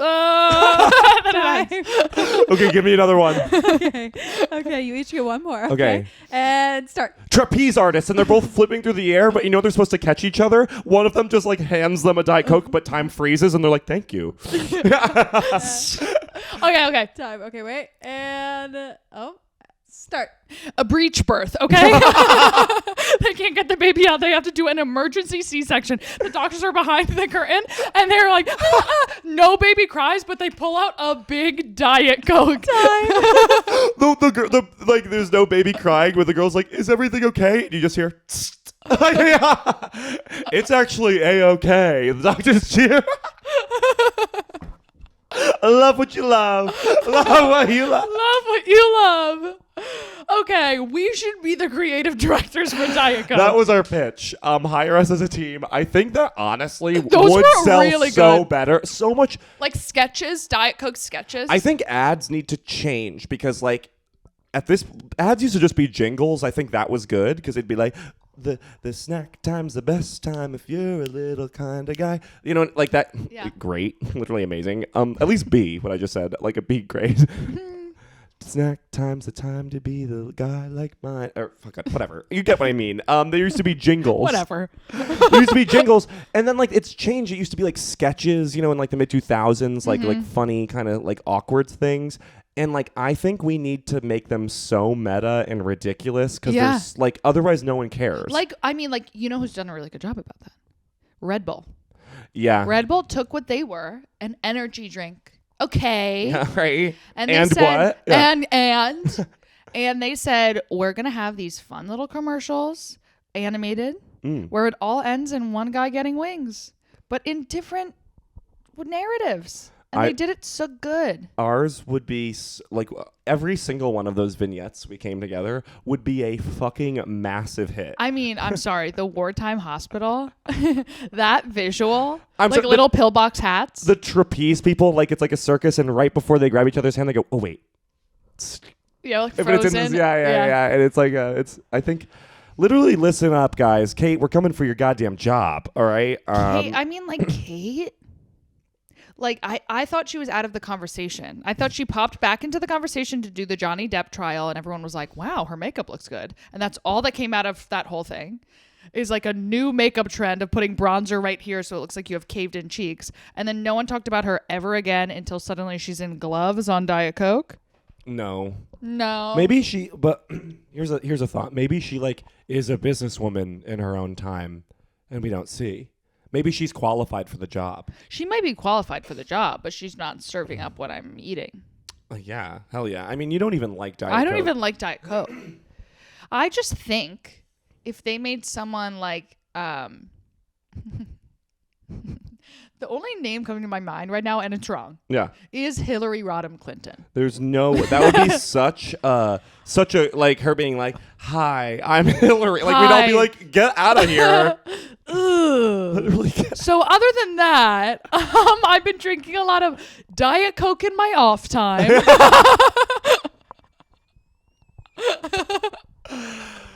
Okay, give me another one. Okay, you each get one more. Okay. And start. Trapeze artists, and they're both flipping through the air, but you know they're supposed to catch each other. One of them just like hands them a Diet Coke, but time freezes, and they're like, "Thank you." Okay. Time. Okay, wait. And start. A breech birth, okay? They can't get the baby out. They have to do an emergency C-section. The doctors are behind the curtain, and they're like, no baby cries, but they pull out a big Diet Coke. Like, there's no baby crying, but the girl's like, "Is everything okay?" And you just hear, "It's actually A-okay." The doctor's cheer. Love what you love. Love what you love. Love what you love. Okay, we should be the creative directors for Diet Coke. That was our pitch. Hire us as a team. I think that honestly Those would were sell really so good. better. So much. Like sketches, Diet Coke sketches. I think ads need to change because like ads used to just be jingles. I think that was good because it'd be like the snack time's the best time if you're a little kind of guy. You know, like that. Yeah. Great. Literally amazing. At least B, what I just said. Like a B grade. Snack time's the time to be the guy like mine. Or fuck it, whatever. You get what I mean. There used to be jingles. Whatever. There used to be jingles, and then like it's changed. It used to be like sketches, you know, in like the mid 2000s, like funny kind of like awkward things. And like I think we need to make them so meta and ridiculous because there's like otherwise no one cares. Like I mean, like you know who's done a really good job about that? Red Bull. Yeah. Red Bull took what they were, an energy drink. Okay. Yeah, right. And they And said, what? Yeah. and they said, we're going to have these fun little commercials, animated, where it all ends in one guy getting wings, but in different narratives. And they did it so good. Ours would be like every single one of those vignettes we came together would be a fucking massive hit. I mean, I'm sorry, the wartime hospital, that visual, sorry, little pillbox hats. The trapeze people, like it's like a circus, and right before they grab each other's hand, they go, "Oh wait." Yeah, like If Frozen. it's in this, yeah. And it's like, I think, literally listen up, guys. Kate, we're coming for your goddamn job, all right? Kate, I mean, like, Kate... Like, I thought she was out of the conversation. I thought she popped back into the conversation to do the Johnny Depp trial, and everyone was like, wow, her makeup looks good. And that's all that came out of that whole thing. is like a new makeup trend of putting bronzer right here so it looks like you have caved in cheeks. And then no one talked about her ever again until suddenly she's in gloves on Diet Coke. No. Maybe she, but here's a thought. Maybe she like is a businesswoman in her own time and we don't see. Maybe she's qualified for the job. She might be qualified for the job, but she's not serving up what I'm eating. Yeah, hell yeah. I mean, you don't even like Diet Coke. I don't even like Diet Coke. I just think if they made someone like the only name coming to my mind right now, and it's wrong, is Hillary Rodham Clinton. There's no, that would be such a, like her being like, hi, I'm Hillary. Like, we'd all be like, get out of here. Literally so other than that, I've been drinking a lot of Diet Coke in my off time.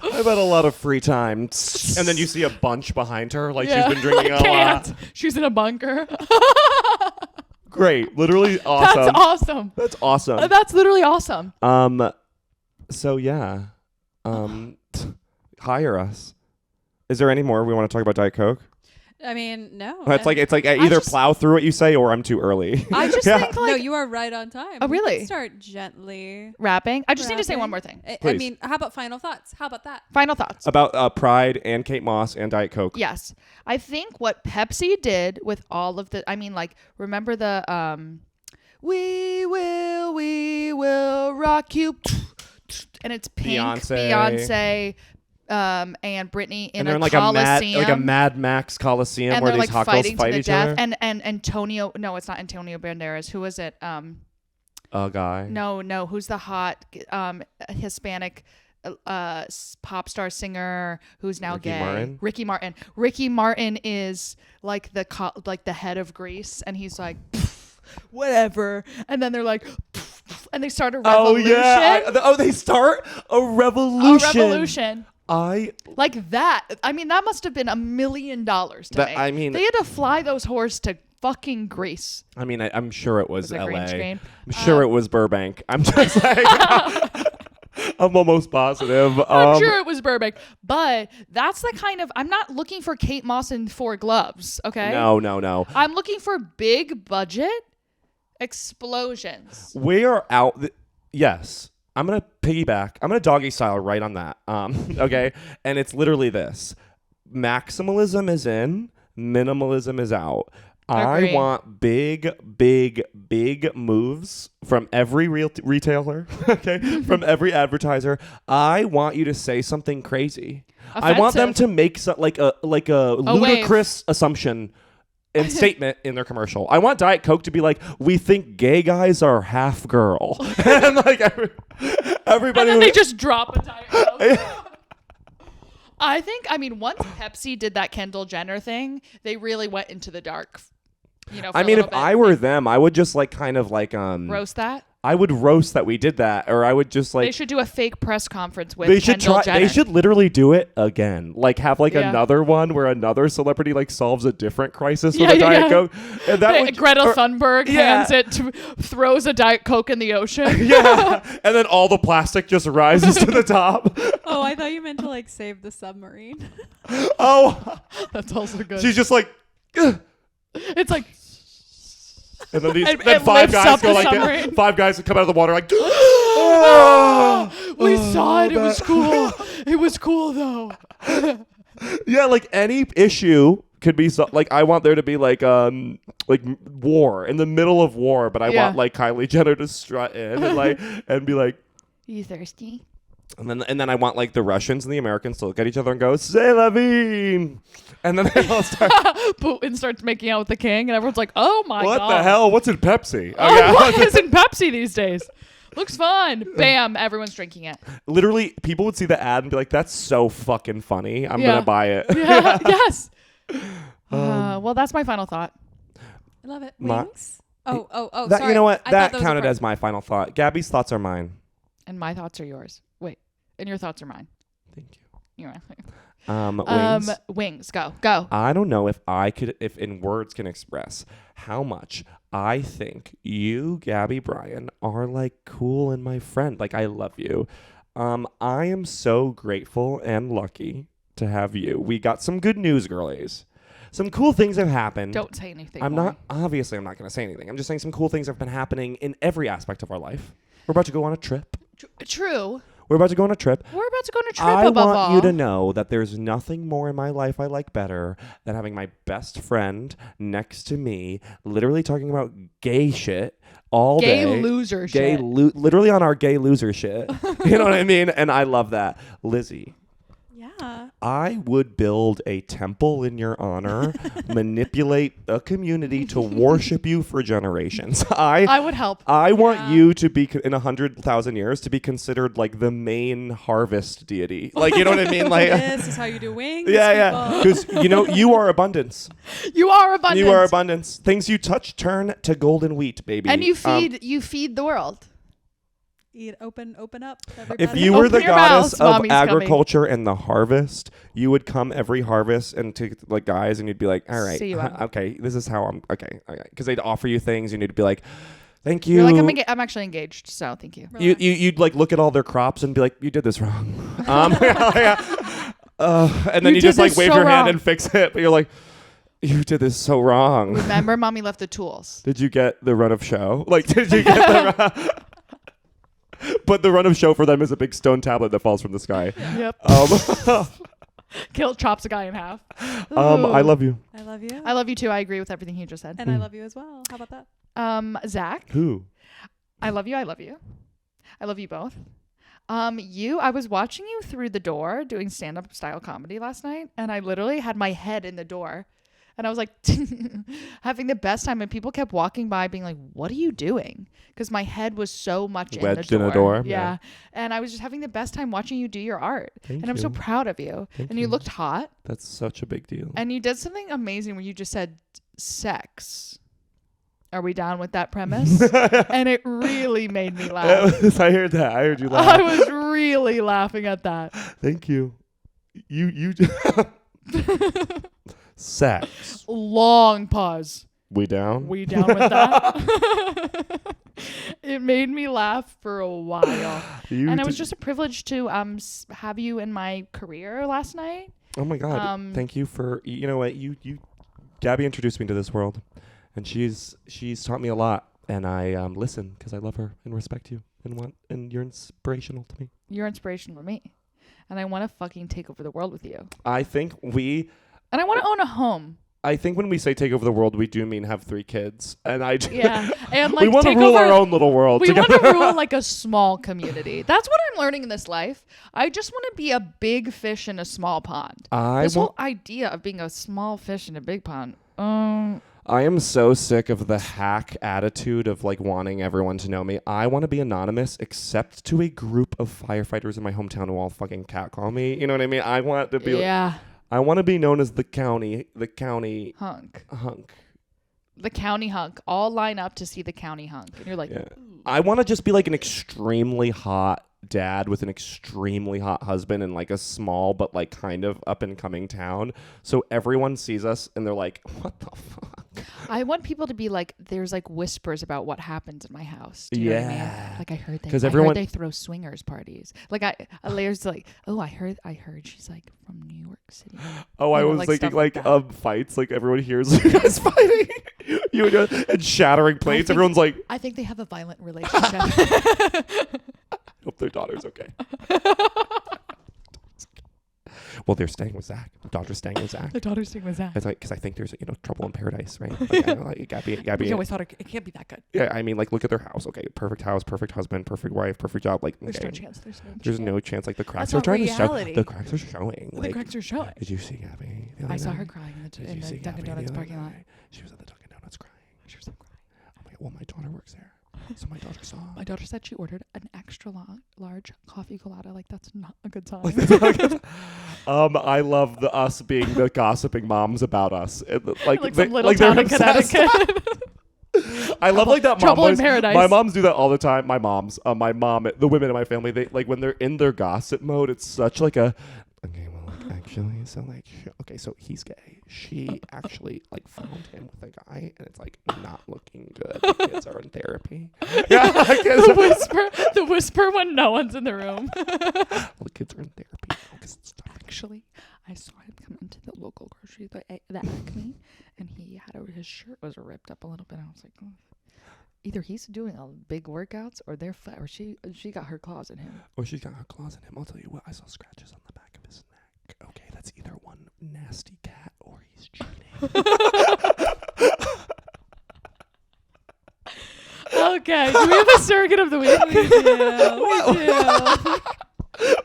I've had a lot of free time. And then you see a bunch behind her, like she's been drinking a lot. She's in a bunker. Great. Literally awesome. That's awesome. That's awesome. That's literally awesome. So yeah. Hire us. Is there any more we want to talk about Diet Coke? I mean, no. It's like I either plow through what you say or I'm too early. I just think no, you are right on time. Oh, really? We can start gently rapping. I just need to say one more thing. I mean, how about final thoughts? How about that? Final thoughts. About Pride and Kate Moss and Diet Coke. Yes. I think what Pepsi did with all of the, I mean, like, remember the, we will rock you. And it's Pink, Beyonce and Britney in a Coliseum. like a Mad Max Coliseum and where they're these like hot girls fight to each death. other. And Antonio, no, it's not Antonio Banderas. Who is it? A guy. No. Who's the hot Hispanic pop star singer who's now Ricky gay? Martin? Ricky Martin. Ricky Martin is like the head of Grease, and he's like, whatever. And then they're like, and they start a revolution. Oh yeah. They start a revolution. A revolution. Like that. I mean, that must have been $1 million to make. I mean, they had to fly those whores to fucking Greece. I mean, I'm sure it was LA. Green screen? I'm sure it was Burbank. I'm just like, I'm almost positive. I'm sure it was Burbank, but that's the kind of, I'm not looking for Kate Moss in 4 gloves. Okay. No. I'm looking for big budget explosions. We are out. Yes. I'm going to piggyback. I'm going to doggy style right on that. Okay. And it's literally this. Maximalism is in, minimalism is out. Agreed. I want big moves from every retailer, okay, from every advertiser. I want you to say something crazy. Offensive. I want them to make like a ludicrous assumption and statement in their commercial. I want Diet Coke to be like, we think gay guys are half girl. And like everybody. And then they just drop a Diet Coke. I mean, once Pepsi did that Kendall Jenner thing, they really went into the dark. I mean, if I were them, I would just like kind of like roast that. I would roast that we did that, or I would just like. They should do a fake press conference with Kendall Jenner. They should literally do it again. Like have like another one where another celebrity like solves a different crisis with a Diet Coke. And that Greta Thunberg hands it, throws a Diet Coke in the ocean. And then all the plastic just rises to the top. Oh, I thought you meant to like save the submarine. Oh, that's also good. She's just like. It's like. And then 5 guys go like that. 5 guys come out of the water like. We saw it. It was cool. It was cool though. Yeah, like any issue could be like I want there to be like war in the middle of war, but I want like Kylie Jenner to strut in and like and be like, you thirsty? And then I want like the Russians and the Americans to look at each other and go, "C'est la vie," and then they all start. Putin starts making out with the king, and everyone's like, "Oh my god, what the hell? What's in Pepsi? What is in Pepsi these days? Looks fun." Bam! Everyone's drinking it. Literally, people would see the ad and be like, "That's so fucking funny. I'm gonna buy it." Yes. Well, that's my final thought. I love it. Wings. Oh, that, sorry. You know what? That was counted as my final thought. Gabby's thoughts are mine. And my thoughts are yours. Wait, and your thoughts are mine. Thank you. You're right. Wings. Wings. Go. I don't know if in words can express how much I think you, Gabby Bryan, are like cool and my friend. Like I love you. I am so grateful and lucky to have you. We got some good news, girlies. Some cool things have happened. Don't say anything. I'm not going to say anything. I'm just saying some cool things have been happening in every aspect of our life. We're about to go on a trip. True. We're about to go on a trip. We're about to go on a trip I above want all. you to know that there's nothing more in my life I like better than having my best friend next to me, literally talking about gay shit all Gay day. loser shit. Literally on our gay loser shit. You know what I mean? And I love that. Lizzie. Yeah. I would build a temple in your honor, manipulate a community to worship you for generations. I would help. I want you to be, in 100,000 years, to be considered like the main harvest deity. Like, you know what I mean? Like, This is how you do wings. yeah. Because, you are abundance. You are abundant. You are abundance. Things you touch turn to golden wheat, baby. And you feed the world. Eat, open up. If you were the Open your goddess mouths, of mommy's coming. agriculture and the harvest, you would come every harvest and take like guys, and you'd be like, "All right, See you out. okay, this is how I'm okay." Because they'd offer you things, and you'd be like, "Thank you." You're like, I'm actually engaged, so thank you. You'd like look at all their crops and be like, "You did this wrong," and then You you did just like this wave so your hand wrong. and fix it, but you're like, "You did this so wrong." Remember, mommy left the tools. Did you get the run of show? Like, did you get the? But the run of show for them is a big stone tablet that falls from the sky. Yep. Chops a guy in half. I love you. I love you. I love you too. I agree with everything he just said. And I love you as well. How about that? Zach. Who? I love you. I love you. I love you both. I was watching you through the door doing stand-up style comedy last night, and I literally had my head in the door, and I was like having the best time, and people kept walking by being like, "What are you doing?" Because my head was so much Wedged in the door. in a door. Yeah. And I was just having the best time watching you do your art. Thank and I'm so you. proud of you. Thank and you you. looked hot. That's such a big deal. And you did something amazing where you just said sex. Are we down with that premise? And it really made me laugh. I heard that. I heard you laugh. I was really laughing at that. Thank you. You sex. Long pause. We down? We down with that? It made me laugh for a while. And it was just a privilege to have you in my career last night. Oh my God. Thank you for, you know what, you Gabby introduced me to this world, and she's taught me a lot, and I listen because I love her and respect you and you're inspirational to me. You're inspirational to me. And I want to fucking take over the world with you. I think And I want to own a home. I think when we say take over the world, we do mean have 3 kids. And I do. Yeah. And like we want to take rule over our own little world We together. want to rule like a small community. That's what I'm learning in this life. I just want to be a big fish in a small pond. This whole idea of being a small fish in a big pond. I am so sick of the hack attitude of like wanting everyone to know me. I want to be anonymous except to a group of firefighters in my hometown who all fucking catcall me. You know what I mean? I want to be I want to be known as the county hunk. The county hunk. All line up to see the county hunk. And you're like, yeah. I want to just be like an extremely hot dad with an extremely hot husband in like a small but like kind of up and coming town. So everyone sees us and they're like, what the fuck? I want people to be like, there's like whispers about what happens in my house. Do you know what I mean? Like I heard they throw swingers parties. Like Leah's like, oh, I heard she's like from New York City. Oh, I was like thinking like that. fights. Like everyone hears you guys fighting, and shattering plates. Everyone's like, I think they have a violent relationship. hope their daughter's okay. Well, they're staying with Zack. The daughter's staying with Zack. The daughter's staying with Zack. It's like, because I think there's trouble in paradise, right? Like, I know, like, Gabby. We always thought it can't be that good. Yeah, I mean, like, look at their house. Okay, perfect house, perfect husband, perfect wife, perfect job. Like, There's okay. no chance. There's no chance. Like the cracks That's are not trying to show. reality. The cracks are showing. The Like, cracks are showing. did you see Gabby? I saw her crying in the see Dunkin' Gabby Donuts the other parking lot. night? She was at the Dunkin' Donuts crying. She was crying. Oh my God. Well, my daughter works there, so my daughter saw. My daughter said she ordered an extra large coffee colada. Like that's not a good sign. I love us being the gossiping moms about us. Like some little town in Connecticut. I love like that. Trouble in voice. paradise. My moms do that all the time. My mom, the women in my family, they like when they're in their gossip mode. It's such like a. Okay, well, like, actually, so like, okay, so he's gay. She actually like found him with a guy, and it's like not looking good. The kids are in therapy. Yeah, the whisper when no one's in the room. The kids are in therapy. Actually, I saw him come into the local grocery, the Acme, and his shirt was ripped up a little bit. I was like, oh. Either he's doing big workouts, or or she got her claws in him. Or she's got her claws in him. I'll tell you what, I saw scratches on the back of his neck. Okay, that's either one nasty cat or he's cheating. Okay, do we have a surrogate of the week? We do.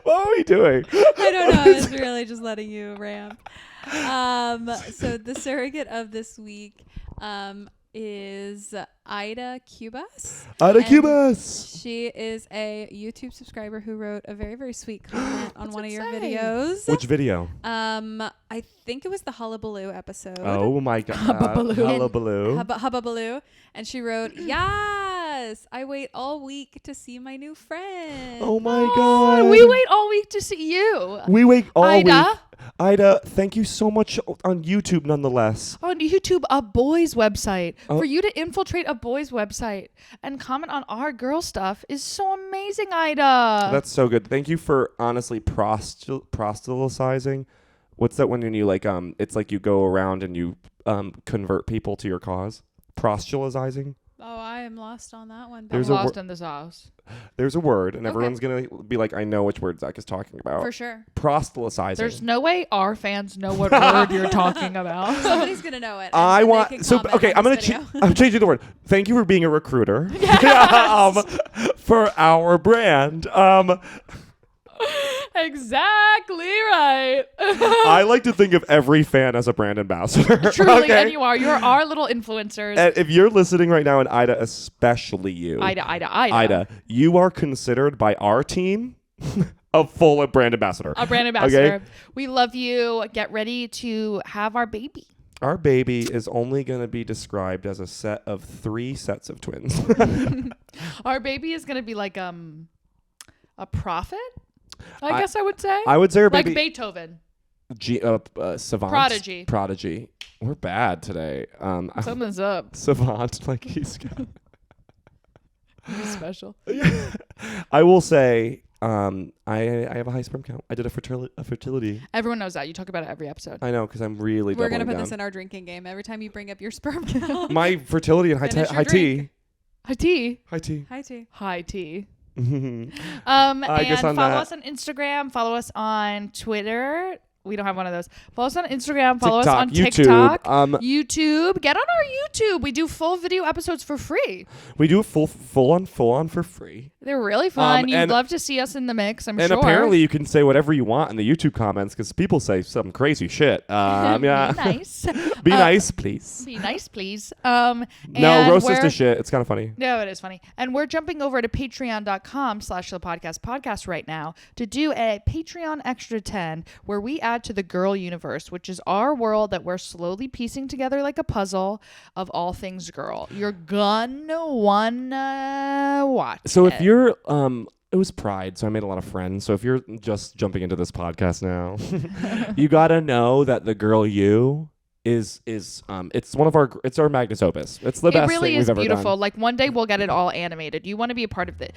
What are we doing? I don't know. I was really just letting you ramp. So the surrogate of this week is Ida Cubas. Ida And Cubas. She is a YouTube subscriber who wrote a very, very sweet comment on one of your insane. videos. Which video? I think it was the Hullabaloo episode. Oh my god. Hubbabaloo. Hullabaloo. Hubbabaloo. And she wrote, yes, I wait all week to see my new friend. Oh my god. We wait all week to see you. We wait all Ida. week. Ida, thank you so much on YouTube nonetheless. On YouTube, a boys' website. For you to infiltrate a boys' website and comment on our girl stuff is so amazing, Ida. That's so good. Thank you for honestly proselytizing. What's that when you like it's like you go around and you convert people to your cause? Proselytizing? Oh, I am lost on that one. There's I'm a lost in this house. There's a word, and Okay. everyone's going to be like, I know which word Zack is talking about. For sure. Proselytizing. There's no way our fans know what word you're talking about. Somebody's going to know it. I and they want can so comment okay. on I'm gonna this video. I'm changing the word. Thank you for being a recruiter for our brand. Exactly right. I like to think of every fan as a brand ambassador. Truly, okay? and you are. You're our little influencers. And if you're listening right now, and Ida, especially you, Ida. you are considered by our team a full brand ambassador. A brand ambassador. Okay? We love you. Get ready to have our baby. Our baby is only going to be described as a set of 3 sets of twins. Our baby is gonna be like a prophet. I guess I would say. I would say our like baby Beethoven. savant. Prodigy. We're bad today. Something's up. Savant, like he's He's special. I will say, I have a high sperm count. I did a fertility. Everyone knows that. You talk about it every episode. I know, because I'm really We're going to doubling put this down. in our drinking game. Every time you bring up your sperm count. My fertility and high Finish your tea. drink. High tea. High tea. Hi, T. High tea. I And guess on follow that- us on Instagram. Follow us on Twitter. We don't have one of those. Follow us on Instagram. Follow us on TikTok. YouTube. Get on our YouTube. We do full video episodes for free. We do it full on for free. They're really fun. You'd and- love to see us in the mix, I'm And sure. apparently you can say whatever you want in the YouTube comments because people say some crazy shit. Yeah. Be nice. Be nice, please. Be nice, please. No, and roast us we're- to shit. It's kind of funny. No, it is funny. And we're jumping over to patreon.com/thepodcast right now to do a Patreon Extra 10 where we add to the girl universe, which is our world that we're slowly piecing together like a puzzle of all things girl. You're gonna wanna watch So it. if you're it was Pride, so I made a lot of friends. So if you're just jumping into this podcast now, you gotta know that the girl you is it's our magnus opus. It's the it best really thing is we've ever beautiful. done. Like one day we'll get it all animated. You want to be a part of it.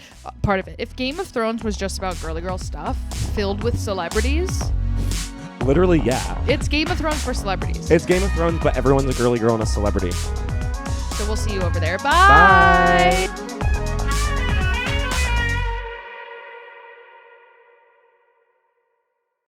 If Game of Thrones was just about girly girl stuff filled with celebrities, Literally, yeah. it's Game of Thrones for celebrities. It's Game of Thrones, but everyone's a girly girl and a celebrity. So we'll see you over there. Bye. Bye.